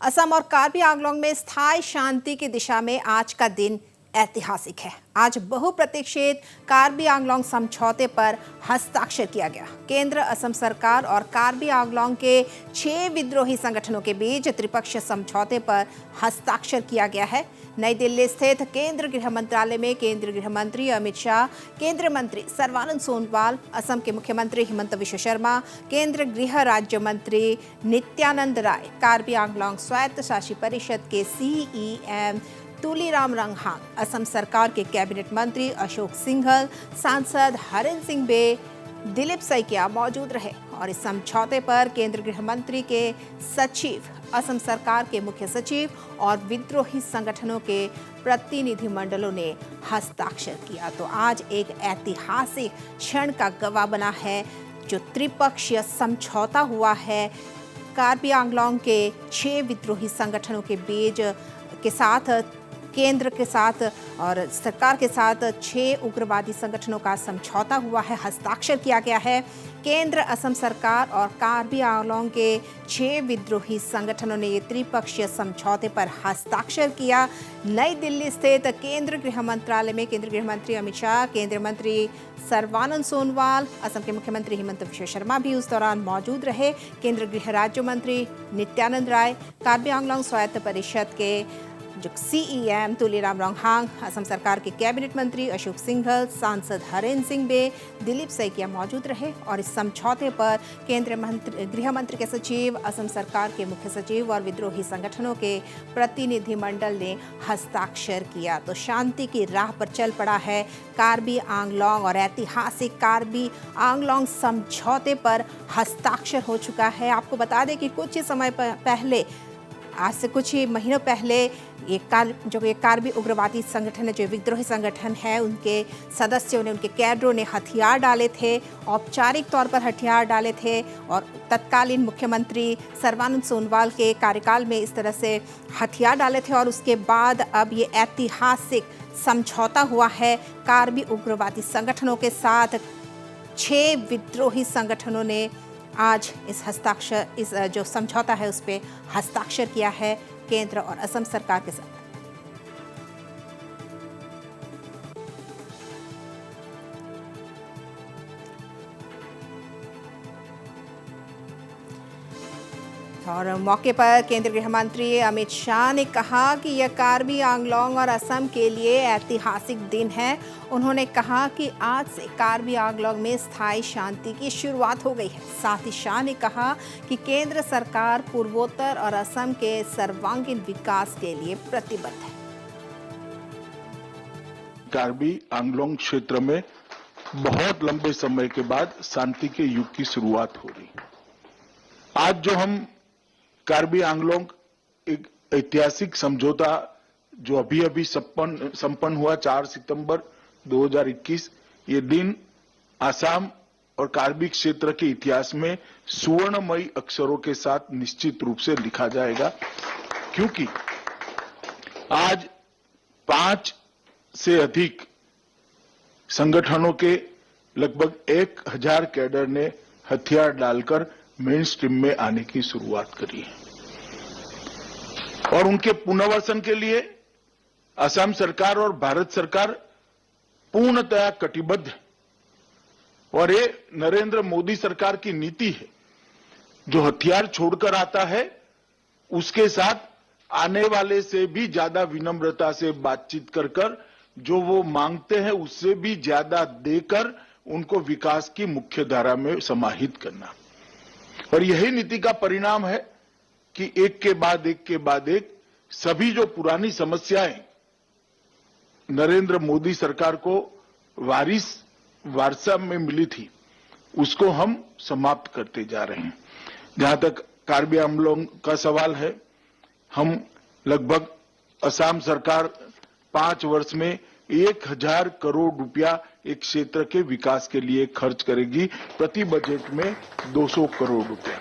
असम और कार्बी आंगलोंग में स्थायी शांति की दिशा में आज का दिन ऐतिहासिक है। आज बहुप्रतीक्षित कार्बी आंगलोंग समझौते पर हस्ताक्षर किया गया। केंद्र, असम सरकार और कार्बी आंगलोंग के 6 विद्रोही संगठनों के बीच त्रिपक्षीय समझौते पर हस्ताक्षर किया गया है। नई दिल्ली स्थित केंद्र गृह मंत्रालय में केंद्रीय गृह मंत्री अमित शाह, केंद्रीय मंत्री सर्बानंद सोनोवाल, असम के मुख्यमंत्री हिमंत विश्व शर्मा, केंद्र गृह राज्य मंत्री नित्यानंद राय, कार्बी आंगलोंग स्वायत्त शासित परिषद के सीईएम तुलीराम रंगहांग, असम सरकार के कैबिनेट मंत्री अशोक सिंघल, सांसद हरेन सिंह बे, दिलीप सैकिया मौजूद रहे और इस समझौते पर केंद्र गृह मंत्री के सचिव, असम सरकार के मुख्य सचिव और विद्रोही संगठनों के प्रतिनिधिमंडलों ने हस्ताक्षर किया। तो आज एक ऐतिहासिक क्षण का गवाह बना है जो त्रिपक्षीय समझौता हुआ है कार्बी आंगलोंग के 6 विद्रोही संगठनों के बीच के साथ, केंद्र के साथ और सरकार के साथ 6 उग्रवादी संगठनों का समझौता हुआ है, हस्ताक्षर किया गया है। केंद्र, असम सरकार और कार्बी आंगलोंग के 6 विद्रोही संगठनों ने ये त्रिपक्षीय समझौते पर हस्ताक्षर किया। नई दिल्ली स्थित केंद्र गृह मंत्रालय में केंद्रीय गृह मंत्री अमित शाह, केंद्रीय मंत्री सर्बानंद सोनोवाल, असम के मुख्यमंत्री हिमंत विश्व शर्मा भी उस दौरान मौजूद रहे। केंद्र गृह राज्य मंत्री नित्यानंद राय, कार्बी आंगलोंग स्वायत्त परिषद के जो सीईएम तुलीराम रंगहांग, असम सरकार के कैबिनेट मंत्री अशोक सिंघल, सांसद हरेन सिंह बे, दिलीप सैकिया मौजूद रहे और इस समझौते पर केंद्रीय गृह मंत्री के सचिव, असम सरकार के मुख्य सचिव और विद्रोही संगठनों के प्रतिनिधिमंडल ने हस्ताक्षर किया। तो शांति की राह पर चल पड़ा है कार्बी आंगलोंग और ऐतिहासिक कार्बी आंगलोंग समझौते पर हस्ताक्षर हो चुका है। आपको बता दें कि कुछ ही समय पहले, आज से कुछ ही महीनों पहले ये कार्बी उग्रवादी संगठन है, जो विद्रोही संगठन है, उनके सदस्यों ने, उनके कैडरों ने हथियार डाले थे, औपचारिक तौर पर हथियार डाले थे और तत्कालीन मुख्यमंत्री सर्बानंद सोनोवाल के कार्यकाल में इस तरह से हथियार डाले थे और उसके बाद अब ये ऐतिहासिक समझौता हुआ है कार्बी उग्रवादी संगठनों के साथ। 6 विद्रोही संगठनों ने आज इस जो समझौता है उस पर हस्ताक्षर किया है केंद्र और असम सरकार के साथ। और मौके पर केंद्रीय गृह मंत्री अमित शाह ने कहा कि यह कार्बी आंगलोंग और असम के लिए ऐतिहासिक दिन है। उन्होंने कहा कि आज से कार्बी आंगलोंग में स्थायी शांति की शुरुआत हो गई है। साथ ही शाह ने कहा कि केंद्र सरकार पूर्वोत्तर और असम के सर्वांगीण विकास के लिए प्रतिबद्ध है। कार्बी आंगलोंग क्षेत्र में बहुत लंबे समय के बाद शांति के युग की शुरुआत हो रही है। आज जो हम कार्बी आंगलोंग एक ऐतिहासिक समझौता जो अभी संपन्न हुआ 4 सितंबर 2021, ये दिन आसाम और कार्बी क्षेत्र के इतिहास में सुवर्णमयी अक्षरों के साथ निश्चित रूप से लिखा जाएगा, क्योंकि आज 5 से अधिक संगठनों के लगभग 1000 कैडर ने हथियार डालकर मेन स्ट्रीम में आने की शुरुआत करी है और उनके पुनर्वासन के लिए असम सरकार और भारत सरकार पूर्णतया कटिबद्ध है। और ये नरेंद्र मोदी सरकार की नीति है, जो हथियार छोड़कर आता है उसके साथ आने वाले से भी ज्यादा विनम्रता से बातचीत कर जो वो मांगते हैं उससे भी ज्यादा देकर उनको विकास की मुख्य धारा में समाहित करना। और यही नीति का परिणाम है कि एक के बाद एक सभी जो पुरानी समस्याएं नरेंद्र मोदी सरकार को वारसा में मिली थी, उसको हम समाप्त करते जा रहे हैं। जहां तक कार्बी आंगलोंग का सवाल है, हम लगभग असम सरकार 5 वर्ष में 1000 करोड़ रुपया एक क्षेत्र के विकास के लिए खर्च करेगी, प्रति बजट में 200 करोड़ रुपया।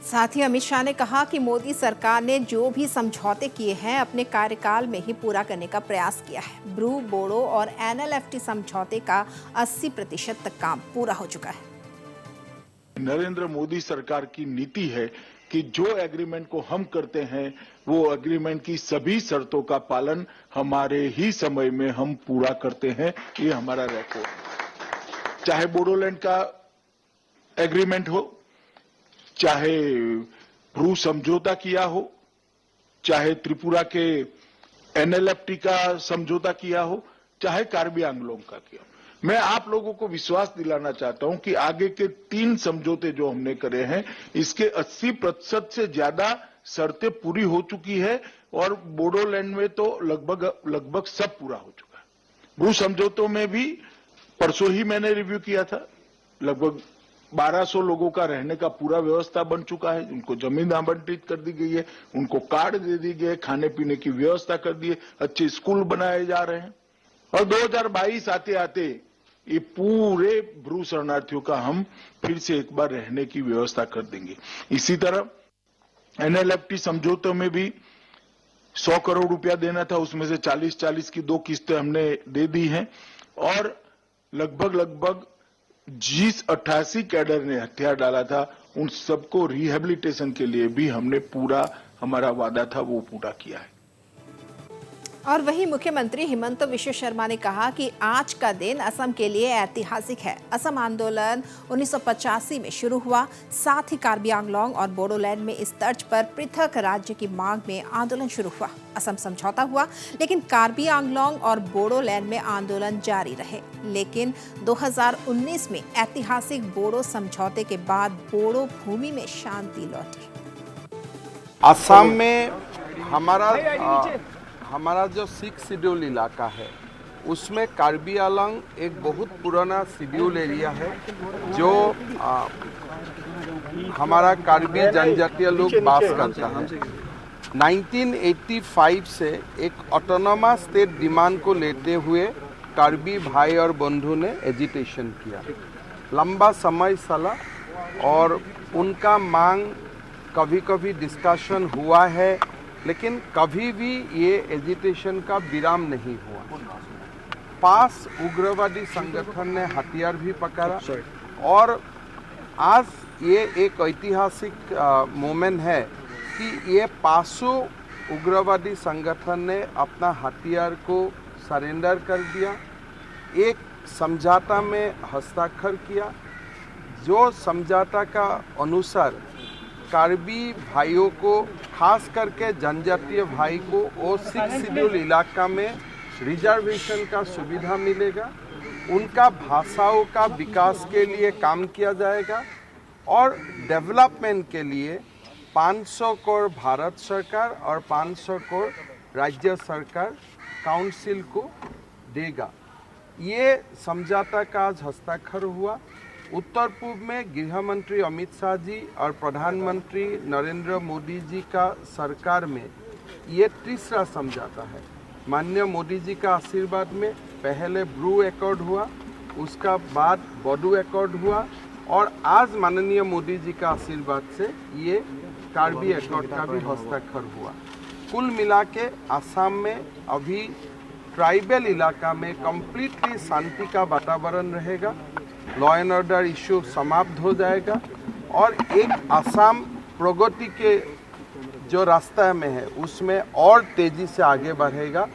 साथ ही अमित शाह ने कहा कि मोदी सरकार ने जो भी समझौते किए हैं अपने कार्यकाल में ही पूरा करने का प्रयास किया है। ब्रू, बोडो और एनएलएफटी समझौते का 80% तक काम पूरा हो चुका है। नरेंद्र मोदी सरकार की नीति है कि जो एग्रीमेंट को हम करते हैं वो एग्रीमेंट की सभी शर्तों का पालन हमारे ही समय में हम पूरा करते हैं। ये हमारा रेकॉर्ड है। चाहे बोडोलैंड का एग्रीमेंट हो, चाहे ब्रू समझौता किया हो, चाहे त्रिपुरा के एनएलएफटी का समझौता किया हो, चाहे कार्बी आंगलोंग का किया हो। मैं आप लोगों को विश्वास दिलाना चाहता हूं कि आगे के 3 समझौते जो हमने करे हैं, इसके 80% से ज्यादा शर्तें पूरी हो चुकी है और बोडोलैंड में तो लगभग सब पूरा हो चुका है। ब्रू समझौतों में भी परसों ही मैंने रिव्यू किया था, लगभग 1200 लोगों का रहने का पूरा व्यवस्था बन चुका है। उनको जमीन आवंटित कर दी गई है, उनको कार्ड दे दी गई है, खाने पीने की व्यवस्था कर दी है, अच्छे स्कूल बनाए जा रहे हैं और 2022 आते आते ये पूरे ब्रू शरणार्थियों का हम फिर से एक बार रहने की व्यवस्था कर देंगे। इसी तरह एनएलएफटी समझौतों में भी 100 करोड़ रुपया देना था, उसमें से 40-40 की 2 किस्तें हमने दे दी हैं और लगभग जिस 88 कैडर ने हथियार डाला था उन सबको रिहेबिलिटेशन के लिए भी हमने पूरा हमारा वादा था वो पूरा किया है। और वहीं मुख्यमंत्री हिमंत विश्व शर्मा ने कहा कि आज का दिन असम के लिए ऐतिहासिक है। असम आंदोलन 1985 में शुरू हुआ, साथ ही कार्बी आंगलोंग और बोडोलैंड में इस तर्ज पर पृथक राज्य की मांग में आंदोलन शुरू हुआ। असम समझौता हुआ, लेकिन कार्बी आंगलोंग और बोडोलैंड में आंदोलन जारी रहे। लेकिन 2019 में ऐतिहासिक बोडो समझौते के बाद बोडो भूमि में शांति लौटी। असम में हमारा जो 6 शेड्यूल इलाका है उसमें कार्बी आंगलोंग एक बहुत पुराना शेड्यूल एरिया है जो हमारा कार्बी जनजातीय लोग बास करता है। 1985 से एक ऑटोनोमस स्टेट डिमांड को लेते हुए कार्बी भाई और बंधु ने एजिटेशन किया, लंबा समय चला और उनका मांग कभी कभी डिस्कशन हुआ है, लेकिन कभी भी ये एजिटेशन का विराम नहीं हुआ। पास उग्रवादी संगठन ने हथियार भी पकड़ा और आज ये एक ऐतिहासिक मोमेंट है कि ये पासों उग्रवादी संगठन ने अपना हथियार को सरेंडर कर दिया, एक समझौता में हस्ताक्षर किया। जो समझौता का अनुसार कार्बी भाइयों को, खास करके जनजातीय भाई को वो 6 शेड्यूल इलाका में रिजर्वेशन का सुविधा मिलेगा, उनका भाषाओं का विकास के लिए काम किया जाएगा और डेवलपमेंट के लिए 500 करोड़ भारत सरकार और 500 करोड़ राज्य सरकार काउंसिल को देगा। ये समझौता का आज हस्ताक्षर हुआ। उत्तर पूर्व में गृह मंत्री अमित शाह जी और प्रधानमंत्री नरेंद्र मोदी जी का सरकार में ये तीसरा समझौता है। माननीय मोदी जी का आशीर्वाद में पहले ब्रू एकॉर्ड हुआ, उसका बाद बोडो एकॉर्ड हुआ और आज माननीय मोदी जी का आशीर्वाद से ये कार्बी एकॉर्ड का भी हस्ताक्षर हुआ। कुल मिला के असम में अभी ट्राइबल इलाका में कंप्लीटली शांति का वातावरण रहेगा, लॉ एंड ऑर्डर इशू समाप्त हो जाएगा और एक असम प्रगति के जो रास्ता में है उसमें और तेजी से आगे बढ़ेगा।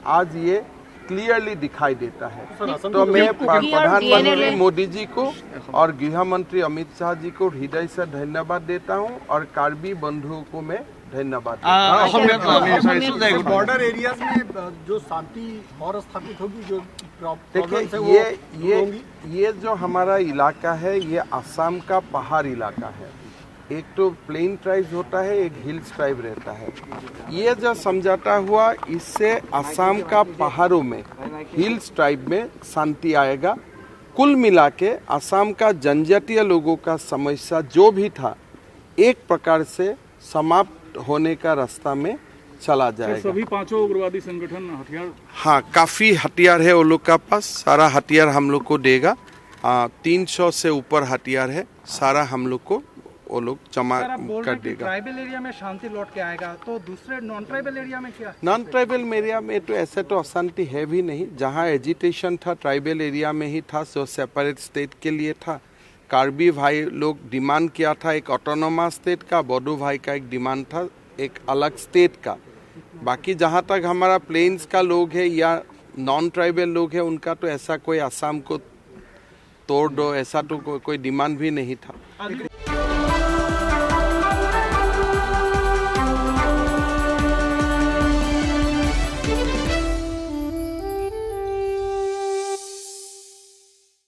आज ये क्लियरली दिखाई देता है। तो मैं प्रधानमंत्री मोदी जी को और गृह मंत्री अमित शाह जी को हृदय से धन्यवाद देता हूं और कार्बी बंधुओं को मैं धन्यवाद बॉर्डर एरियाज में जो शांति और स्थापित होगी, जो देखिए ये जो हमारा इलाका है ये असम का पहाड़ इलाका है। एक तो प्लेन ट्राइब होता है, एक हिल्स ट्राइब रहता है। ये जो समझौता हुआ इससे असम का पहाड़ों में हिल्स ट्राइब में शांति आएगा। कुल मिला के असम का जनजातीय लोगों का समस्या जो भी था एक प्रकार से समाप्त होने का रास्ता में चला जाएगा। सभी 5 उग्रवादी संगठन हथियार, हाँ काफ़ी हथियार है वो लोग का पास, सारा हथियार हम लोग को देगा। 300 से ऊपर हथियार है, सारा हम लोग को वो लोग जमा कर देगा। ट्राइबल एरिया में शांति लौट के आएगा, तो दूसरे नॉन ट्राइबल एरिया में क्या? नॉन ट्राइबल एरिया में तो ऐसे तो अशांति है भी नहीं। जहाँ एजिटेशन था ट्राइबल एरिया में ही था, जो सेपरेट स्टेट के लिए था। कार्बी भाई लोग डिमांड किया था एक ऑटोनोमस स्टेट का, बोडो भाई का एक डिमांड था एक अलग स्टेट का। बाकी जहाँ तक हमारा प्लेन्स का लोग है या नॉन ट्राइबल लोग है, उनका तो ऐसा कोई असम को तोड़ दो ऐसा तो कोई डिमांड भी नहीं था।